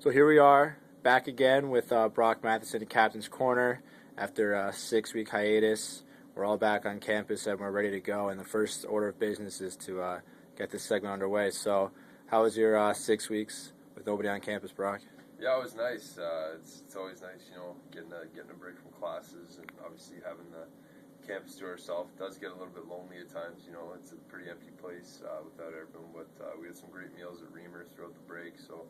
So here we are, back again with Brock Matheson in Captain's Corner after a 6-week hiatus. We're all back on campus and we're ready to go. And the first order of business is to get this segment underway. So, how was your 6 weeks with nobody on campus, Brock? Yeah, it was nice. It's always nice, getting a break from classes, and obviously having the campus to ourselves. It does get a little bit lonely at times. It's a pretty empty place without everyone. But we had some great meals at Reamer throughout the break. So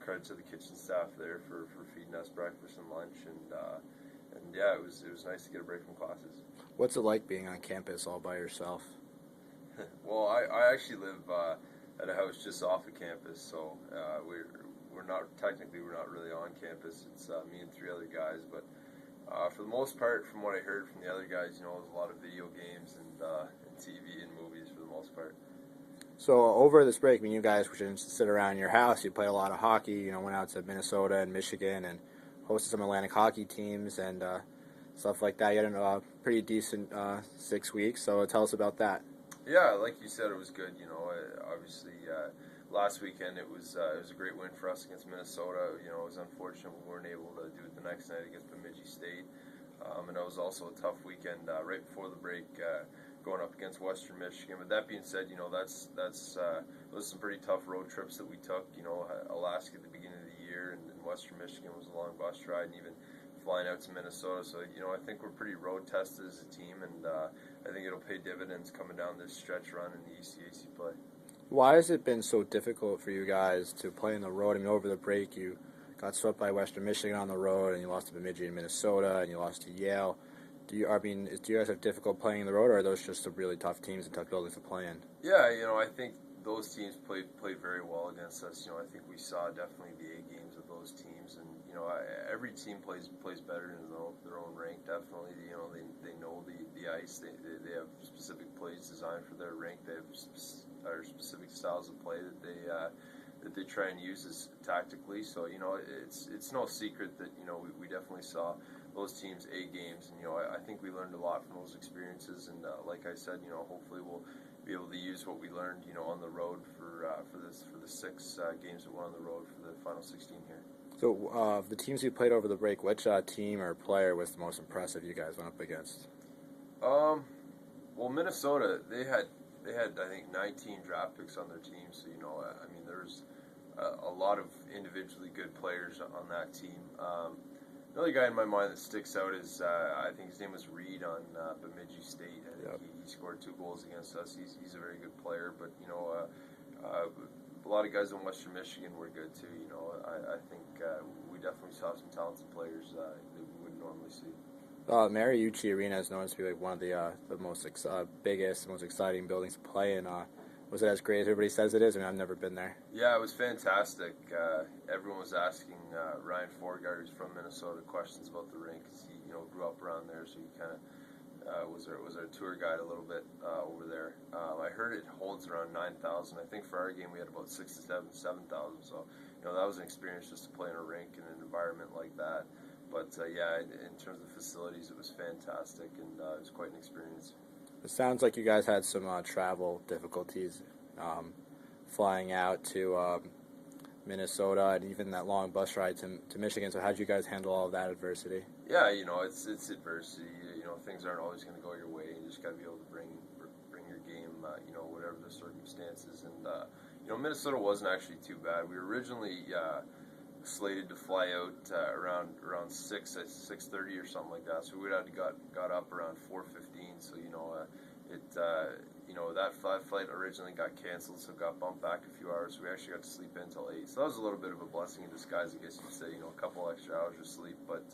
credit to the kitchen staff there for feeding us breakfast and lunch, and yeah, it was nice to get a break from classes. What's it like being on campus all by yourself? Well, I actually live at a house just off of campus, so we're not really on campus. It's me and 3 other guys, but for the most part, from what I heard from the other guys, there's a lot of video games and TV and movies for the most part. So over this break, you guys didn't sit around your house. You played a lot of hockey. Went out to Minnesota and Michigan and hosted some Atlantic hockey teams and stuff like that. You had a pretty decent 6 weeks. So tell us about that. Yeah, like you said, it was good. Obviously last weekend it was a great win for us against Minnesota. It was unfortunate we weren't able to do it the next night against Bemidji State, and it was also a tough weekend right before the break. Going up against Western Michigan. But that being said, those some pretty tough road trips that we took. Alaska at the beginning of the year, and Western Michigan was a long bus ride, and even flying out to Minnesota. So I think we're pretty road tested as a team, and I think it'll pay dividends coming down this stretch run in the ECAC play. Why has it been so difficult for you guys to play on the road? Over the break, you got swept by Western Michigan on the road, and you lost to Bemidji in Minnesota, and you lost to Yale. Do you guys have difficult playing in the road, or are those just some really tough teams and tough buildings to play in? Yeah, I think those teams played very well against us. I think we saw definitely the A games of those teams, and every team plays better in their own rank. Definitely, they know the ice. They have specific plays designed for their rank. They have specific styles of play that they try and use as tactically. So it's no secret that we definitely saw those teams' A games, and I think we learned a lot from those experiences. And like I said, hopefully we'll be able to use what we learned, on the road for the 6 games that were on the road for the final 16 here. So the teams you played over the break, which team or player was the most impressive you guys went up against? Well, Minnesota, they had I think 19 draft picks on their team, so there's a lot of individually good players on that team. Another guy in my mind that sticks out is I think his name was Reed on Bemidji State. I think he scored 2 goals against us. He's a very good player, but a lot of guys in Western Michigan were good too. I think we definitely saw some talented players that we wouldn't normally see. Mariucci Arena is known to be like one of the most biggest, most exciting buildings to play in. Was it as great as everybody says it is? I've never been there. Yeah, it was fantastic. Everyone was asking Ryan Forgard, who's from Minnesota, questions about the rink because he grew up around there, so he kind of was our tour guide a little bit over there. I heard it holds around 9,000. I think for our game we had about 7,000. So that was an experience just to play in a rink in an environment like that. But yeah, in terms of facilities, it was fantastic, and it was quite an experience. It sounds like you guys had some travel difficulties flying out to Minnesota and even that long bus ride to Michigan. So how did you guys handle all of that adversity? Yeah, it's adversity. Things aren't always going to go your way. You just got to be able to bring your game, whatever the circumstances. And Minnesota wasn't actually too bad. We were originally slated to fly out around 6:30 or something like that. So we would have got up around 4:15. So that flight originally got canceled, so it got bumped back a few hours. So we actually got to sleep in until 8. So that was a little bit of a blessing in disguise, I guess you'd say. A couple extra hours of sleep, but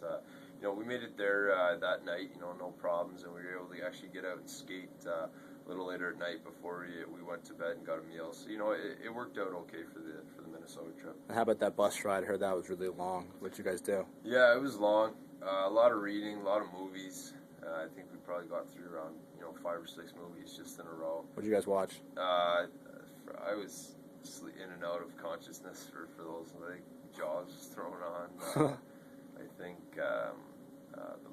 we made it there that night. No problems, and we were able to actually get out and skate a little later at night before we went to bed and got a meal. So it worked out okay for the Minnesota trip. And how about that bus ride? I heard that was really long. What'd you guys do? Yeah, it was long. A lot of reading, a lot of movies. I think we probably got through around 5 or 6 movies just in a row. What did you guys watch? I was in and out of consciousness for those. I think Jaws was thrown on. I think The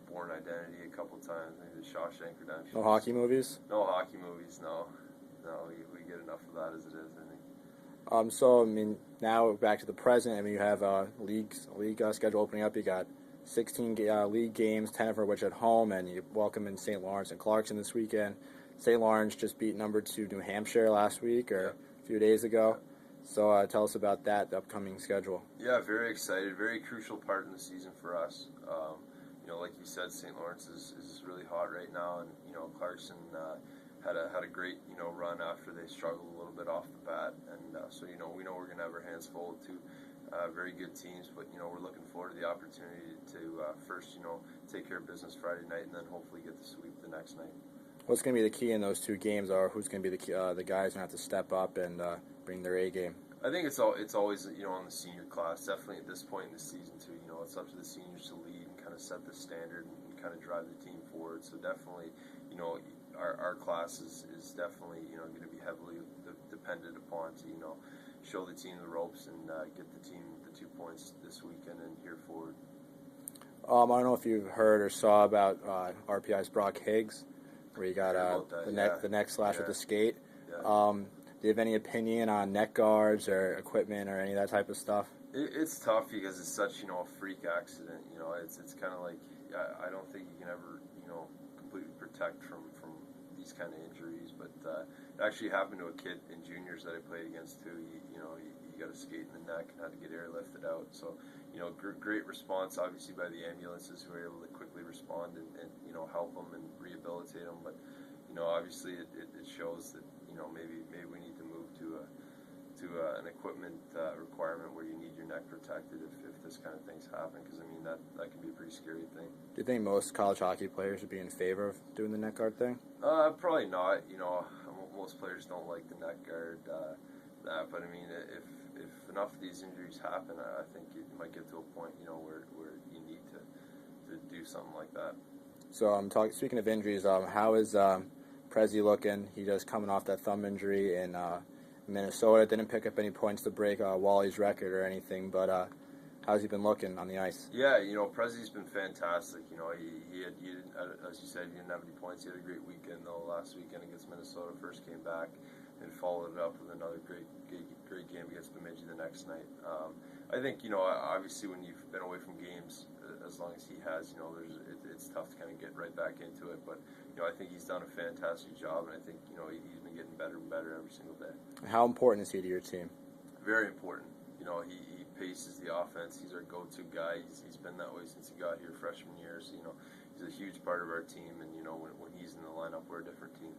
Bourne Identity a couple times. Maybe The Shawshank Redemption. No hockey movies? No hockey movies. No. We get enough of that as it is. I think. So I mean, now back to the present. I mean, you have league schedule opening up. You got 16 league games, 10 of which at home, and you welcome in St. Lawrence and Clarkson this weekend. St. Lawrence just beat number 2 New Hampshire last week or a few days ago. So tell us about that, the upcoming schedule. Yeah, very excited. Very crucial part in the season for us. Like you said, St. Lawrence is really hot right now, and Clarkson had a great run after they struggled a little bit off the bat, and so we know we're gonna have our hands full with two very good teams, but we're looking forward to the opportunity to first take care of business Friday night, and then hopefully get the sweep the next night. What's going to be the key in those two games, or who's going to be the guys going to have to step up and bring their A game? I think it's always on the senior class. Definitely at this point in the season too. It's up to the seniors to lead and kind of set the standard and kind of drive the team forward. So definitely, our class is definitely going to be heavily dependent upon to show the team the ropes and get the team the 2 points this weekend and here forward. I don't know if you've heard or saw about RPI's Brock Higgs, where he got the neck slash with the skate. Yeah. Do you have any opinion on neck guards or equipment or any of that type of stuff? It's tough because it's such a freak accident. It's kind of like I don't think you can ever completely protect from these kind of injuries. But it actually happened to a kid in juniors that I played against too. He got a skate in the neck and had to get airlifted out. So great response obviously by the ambulances who were able to quickly respond and help him and rehabilitate him. But obviously it shows that maybe we need to move to an equipment requirement where you need your neck protected if this kind of things happen, because I mean that can be a pretty scary thing. Do you think most college hockey players would be in favor of doing the neck guard thing? Probably not. Most players don't like the neck guard. But I mean, if enough of these injuries happen, I think it might get to a point where you need to do something like that. So speaking of injuries, how is Prezi looking? He just coming off that thumb injury in Minnesota. Didn't pick up any points to break Wally's record or anything, but how's he been looking on the ice? Yeah, Prezi's been fantastic. He didn't, as you said, he didn't have any points. He had a great weekend though last weekend against Minnesota. First came back and followed it up with another great game against Bemidji the next night. I think obviously when you've been away from games as long as he has, it's tough to kind of get right back into it. But I think he's done a fantastic job, and I think he's been getting better and better every single day. How important is he to your team? Very important. He paces the offense. He's our go-to guy. He's been that way since he got here freshman year. So he's a huge part of our team, and when he's in the lineup, we're a different team.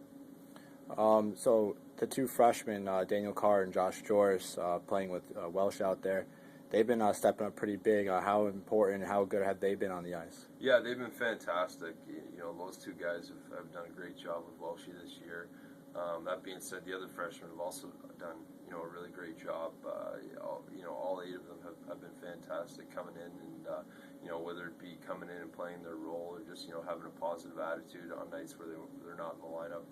So the two freshmen, Daniel Carr and Josh Joris, playing with Welsh out there, they've been stepping up pretty big. How important, how good have they been on the ice? Yeah, they've been fantastic. Those two guys have done a great job with Welshie this year. That being said, the other freshmen have also done a really great job. All 8 of them have been fantastic coming in, and whether it be coming in and playing their role or just having a positive attitude on nights where they're not in the lineup.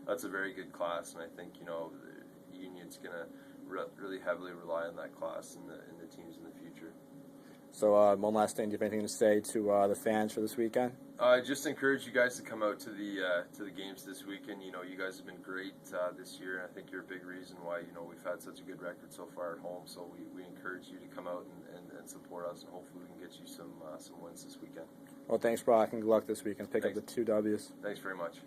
That's a very good class, and I think the Union's going to really heavily rely on that class in the teams in the future. So one last thing, do you have anything to say to the fans for this weekend? I just encourage you guys to come out to the games this weekend. You guys have been great this year, and I think you're a big reason why we've had such a good record so far at home. So we encourage you to come out and support us, and hopefully we can get you some wins this weekend. Well, thanks, Brock, and good luck this weekend. Pick up the 2 Ws. Thanks very much.